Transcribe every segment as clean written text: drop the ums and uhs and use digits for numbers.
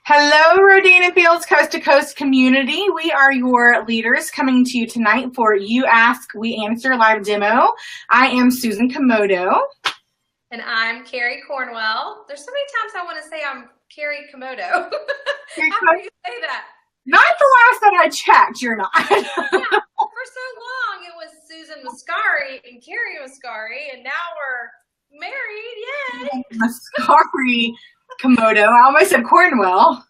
Hello, Rodan and Fields Coast to Coast community. We are your leaders coming to you tonight for You Ask, We Answer live demo. I am Susan Komodo. And I'm Carrie Cornwell. There's so many times I want to say I'm Carrie Komodo. How do you say that? Not the last that I checked, you're not. Yeah, for so long it was Susan Mascari and Carrie Mascari, and now we're married. Yay! Mascari Komodo. I almost said Cornwell.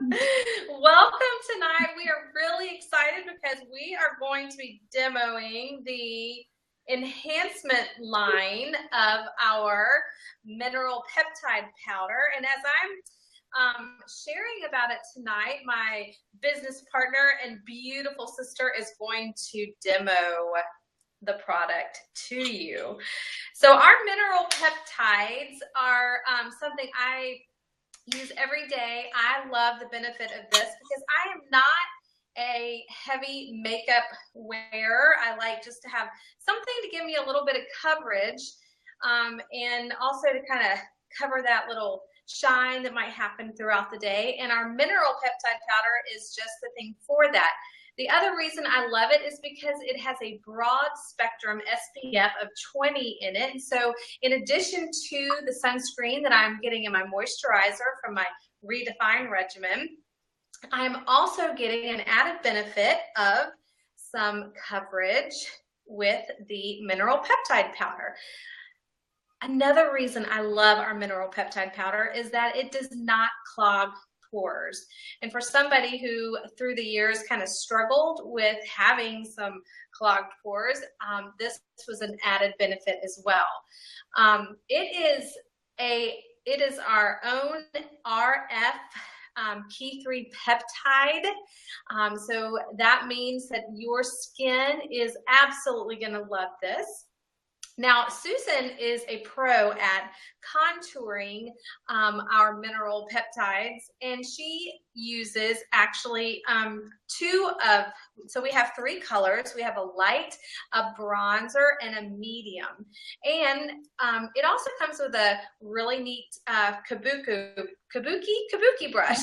Welcome tonight. We are really excited because we are going to be demoing the enhancement line of our mineral peptide powder. And as I'm sharing about it tonight, my business partner and beautiful sister is going to demo the product to you. So our mineral peptides are something I use every day. I love the benefit of this because I am not a heavy makeup wearer. I like just to have something to give me a little bit of coverage and also to kind of cover that little shine that might happen throughout the day. And our mineral peptide powder is just the thing for that. The other reason I love it is because it has a broad spectrum SPF of 20 in it. And so in addition to the sunscreen that I'm getting in my moisturizer from my Redefine regimen, I'm also getting an added benefit of some coverage with the mineral peptide powder. Another reason I love our mineral peptide powder is that it does not clog pores. And for somebody who through the years kind of struggled with having some clogged pores, this was an added benefit as well. It is our own RF key 3 peptide. So that means that your skin is absolutely going to love this. Now, Susan is a pro at contouring our mineral peptides, and she uses actually so we have 3 colors. We have a light, a bronzer, and a medium. And it also comes with a really neat kabuki brush.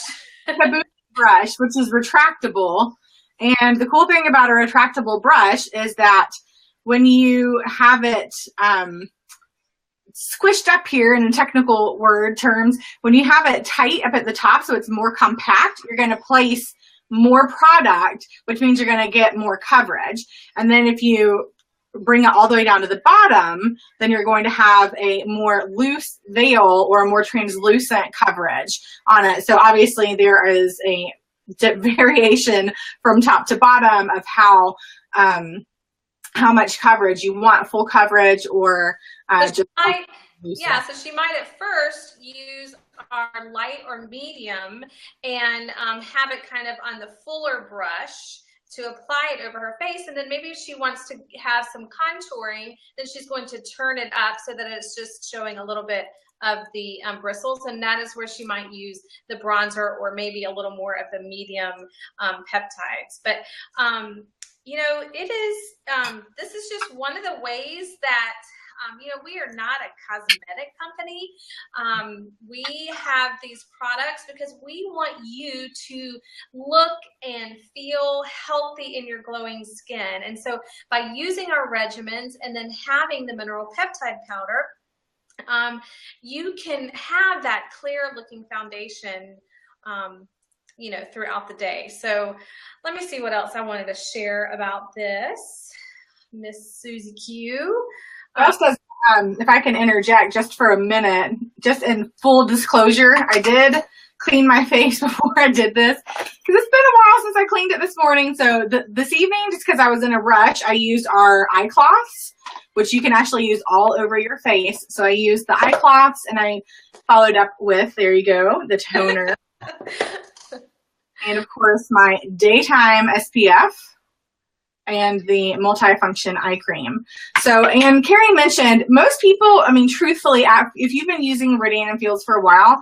Kabuki brush, which is retractable. And the cool thing about a retractable brush is that when you have it squished up here in technical word terms, when you have it tight up at the top so it's more compact, you're going to place more product, which means you're going to get more coverage. And then if you bring it all the way down to the bottom, then you're going to have a more loose veil or a more translucent coverage on it. So obviously there is a variation from top to bottom of how much coverage you want, full coverage or so she might at first use our light or medium and have it kind of on the fuller brush to apply it over her face, and then maybe if she wants to have some contouring, then she's going to turn it up so that it's just showing a little bit of the bristles, and that is where she might use the bronzer or maybe a little more of the medium peptides. But you know, it is, this is just one of the ways that, you know, we are not a cosmetic company. We have these products because we want you to look and feel healthy in your glowing skin. And so by using our regimens and then having the mineral peptide powder, you can have that clear looking foundation you know, throughout the day. So let me see what else I wanted to share about this, Miss Susie Q. Also, if I can interject just for a minute, just in full disclosure, I did clean my face before I did this because it's been a while since I cleaned it this morning. So this evening, just because I was in a rush, I used our eye cloths, which you can actually use all over your face. So I used the eye cloths and I followed up with, there you go, the toner. And of course, my daytime SPF and the multifunction eye cream. So, and Carrie mentioned, most people, I mean, truthfully, if you've been using Rodan & Fields for a while,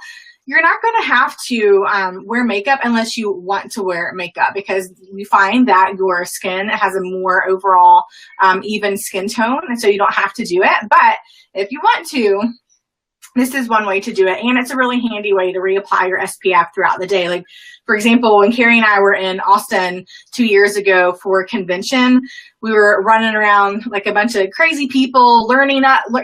you're not going to have to wear makeup unless you want to wear makeup, because you find that your skin has a more overall even skin tone, and so you don't have to do it. But if you want to, this is one way to do it. And it's a really handy way to reapply your SPF throughout the day. Like, for example, when Carrie and I were in Austin 2 years ago for a convention, we were running around like a bunch of crazy people, learning up real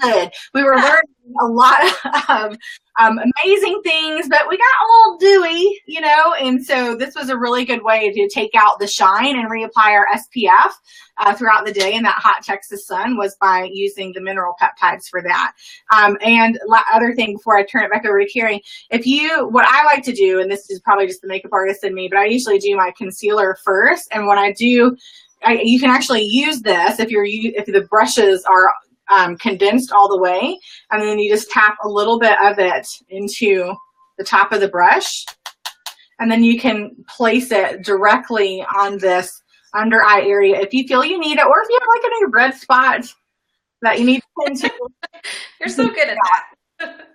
good. We were learning a lot of amazing things, but we got a little dewy, you know, and so this was a really good way to take out the shine and reapply our SPF throughout the day in that hot Texas sun, was by using the mineral peptides for that. And other thing before I turn it back over to Carrie, what I like to do, and this is probably just the makeup artist in me, but I usually do my concealer first. And when I do, you can actually use this if the brushes are condensed all the way, and then you just tap a little bit of it into the top of the brush, and then you can place it directly on this under eye area if you feel you need it, or if you have like any red spots that you need to tend to. You're so good at that.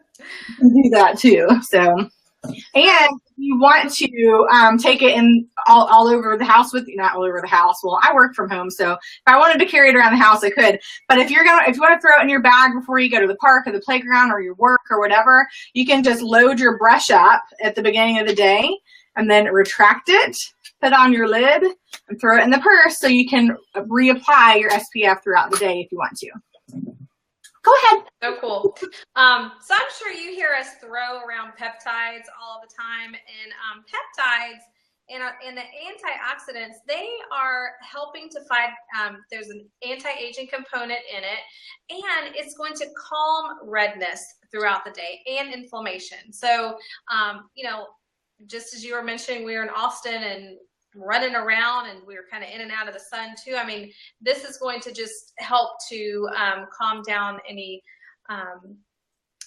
You can do that too. So, and you want to take it in all over the house with you, not all over the house. Well, I work from home, so if I wanted to carry it around the house, I could. But if you want to throw it in your bag before you go to the park or the playground or your work or whatever, you can just load your brush up at the beginning of the day and then retract it, put on your lid, and throw it in the purse so you can reapply your SPF throughout the day if you want to. Go ahead. So cool. So I'm sure you hear us throw around peptides all the time, and peptides and the antioxidants, they are helping to fight, there's an anti-aging component in it, and it's going to calm redness throughout the day and inflammation. So, you know, just as you were mentioning, we were in Austin and running around, and we were kind of in and out of the sun too. I mean, this is going to just help to calm down any,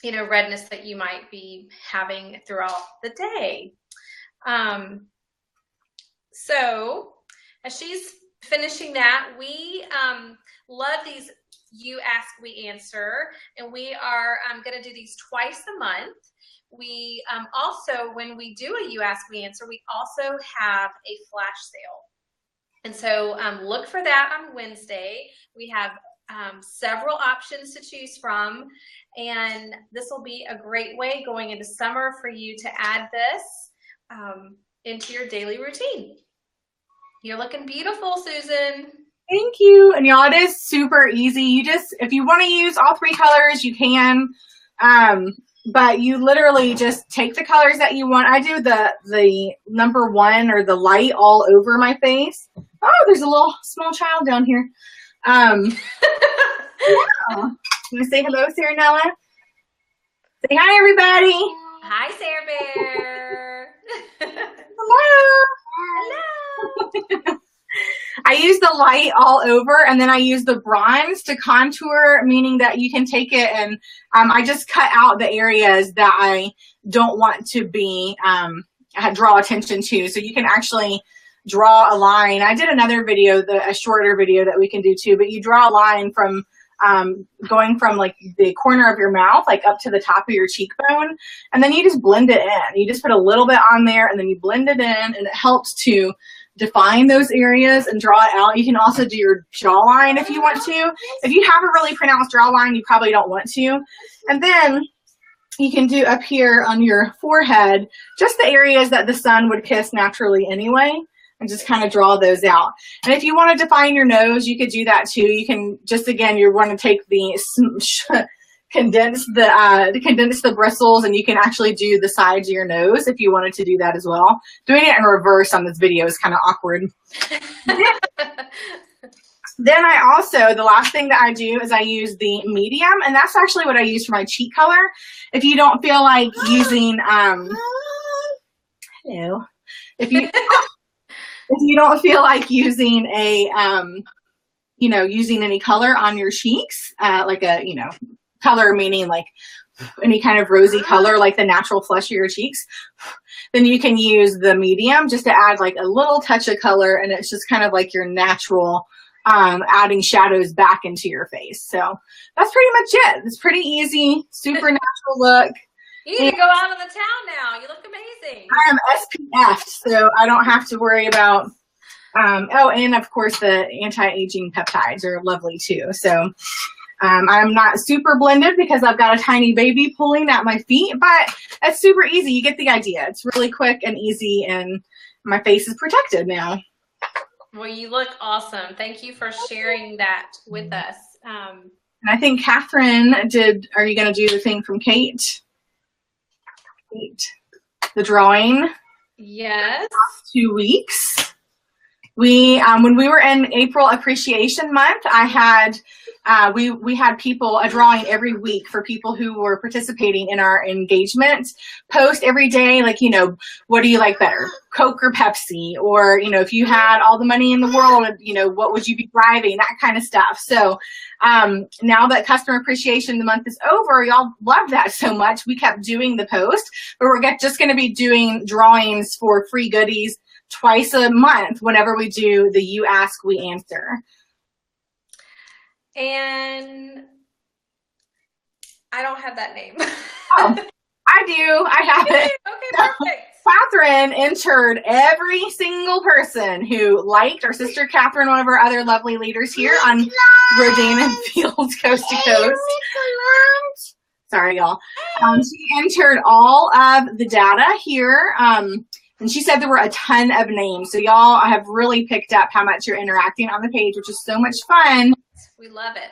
you know, redness that you might be having throughout the day. So as she's finishing that, we love these You Ask, We Answer, and we are going to do these twice a month. We also, when we do a You Ask, We Answer, we also have a flash sale. And so look for that on Wednesday. We have several options to choose from, and this will be a great way going into summer for you to add this into your daily routine. You're looking beautiful, Susan. Thank you. And y'all, it is super easy. You just, if you want to use all three colors, you can. But you literally just take the colors that you want. I do the number one or the light all over my face. Oh, there's a little small child down here. Yeah. Want to say hello, Sarah Nella? Say hi, everybody. Hi, Sarah Bear. Hello. Hello. I use the light all over, and then I use the bronze to contour, meaning that you can take it and I just cut out the areas that I don't want to be draw attention to. So you can actually draw a line. I did another video, a shorter video that we can do too, but you draw a line from going from like the corner of your mouth, like up to the top of your cheekbone, and then you just blend it in. You just put a little bit on there, and then you blend it in, and it helps to define those areas and draw it out. You can also do your jawline if you want to. If you have a really pronounced jawline, you probably don't want to. And then you can do up here on your forehead, just the areas that the sun would kiss naturally anyway, and just kind of draw those out. And if you want to define your nose, you could do that too. You can just, again, you're going to take the condense the bristles, and you can actually do the sides of your nose if you wanted to do that as well. Doing it in reverse on this video is kind of awkward. Then I also, the last thing that I do is I use the medium, and that's actually what I use for my cheek color. If you don't feel like using, hello, if you don't feel like using a, using any color on your cheeks, like a, color meaning like any kind of rosy color, like the natural flush of your cheeks, then you can use the medium just to add like a little touch of color, and it's just kind of like your natural adding shadows back into your face. So that's pretty much it. It's pretty easy, super natural look. You need to go out of the town now. You look amazing. I am SPF'd, so I don't have to worry about oh, and of course the anti-aging peptides are lovely too. So I'm not super blended because I've got a tiny baby pulling at my feet, but it's super easy. You get the idea. It's really quick and easy, and my face is protected now. Well, you look awesome. Thank you for sharing that with us. And I think Catherine are you going to do the thing from Kate? Kate, the drawing? Yes. 2 weeks. When we were in April Appreciation Month, I had we had people a drawing every week for people who were participating in our engagement. Post every day, like, what do you like better, Coke or Pepsi? Or, if you had all the money in the world, what would you be driving? That kind of stuff. So now that Customer Appreciation Month is over, y'all love that so much. We kept doing the post, but we're just going to be doing drawings for free goodies twice a month whenever we do the You Ask, We Answer. And I don't have that name. Oh, I do. I have it. Okay, perfect. Catherine entered every single person who liked our sister Catherine, one of our other lovely leaders here on Rodan and Fields Coast to Coast. Sorry, y'all. She entered all of the data here. And she said there were a ton of names. So y'all have really picked up how much you're interacting on the page, which is so much fun. We love it.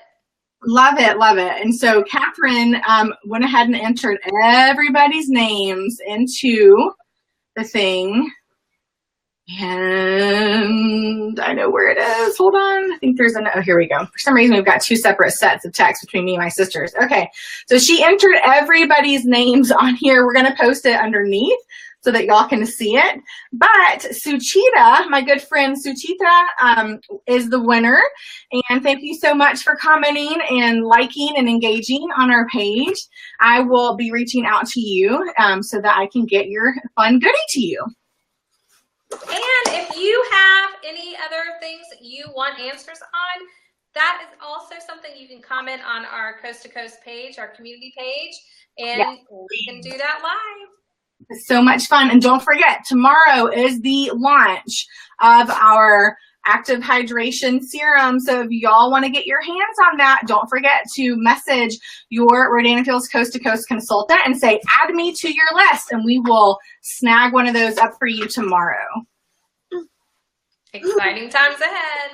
Love it, love it. And so Catherine went ahead and entered everybody's names into the thing. And I know where it is. Hold on. I think there's oh, here we go. For some reason, we've got 2 separate sets of text between me and my sisters. Okay. So she entered everybody's names on here. We're going to post it underneath so that y'all can see it. But Suchita, my good friend Suchita, is the winner. And thank you so much for commenting and liking and engaging on our page. I will be reaching out to you so that I can get your fun goodie to you. And if you have any other things that you want answers on, that is also something you can comment on our Coast to Coast page, our community page, and we can do that live. It's so much fun. And don't forget, tomorrow is the launch of our active hydration serum. So if y'all want to get your hands on that, don't forget to message your Rodan & Fields Coast to Coast consultant and say, add me to your list, and we will snag one of those up for you tomorrow. Exciting times ahead.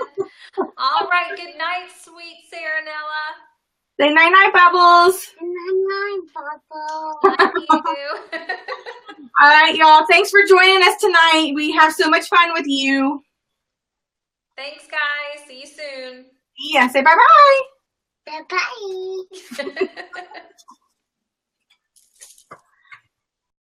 All right. Good night, sweet Saranella. Say night-night, Bubbles. Night-night, Bubbles. Love you. All right, y'all. Thanks for joining us tonight. We have so much fun with you. Thanks, guys. See you soon. Yeah, say bye-bye. Bye-bye.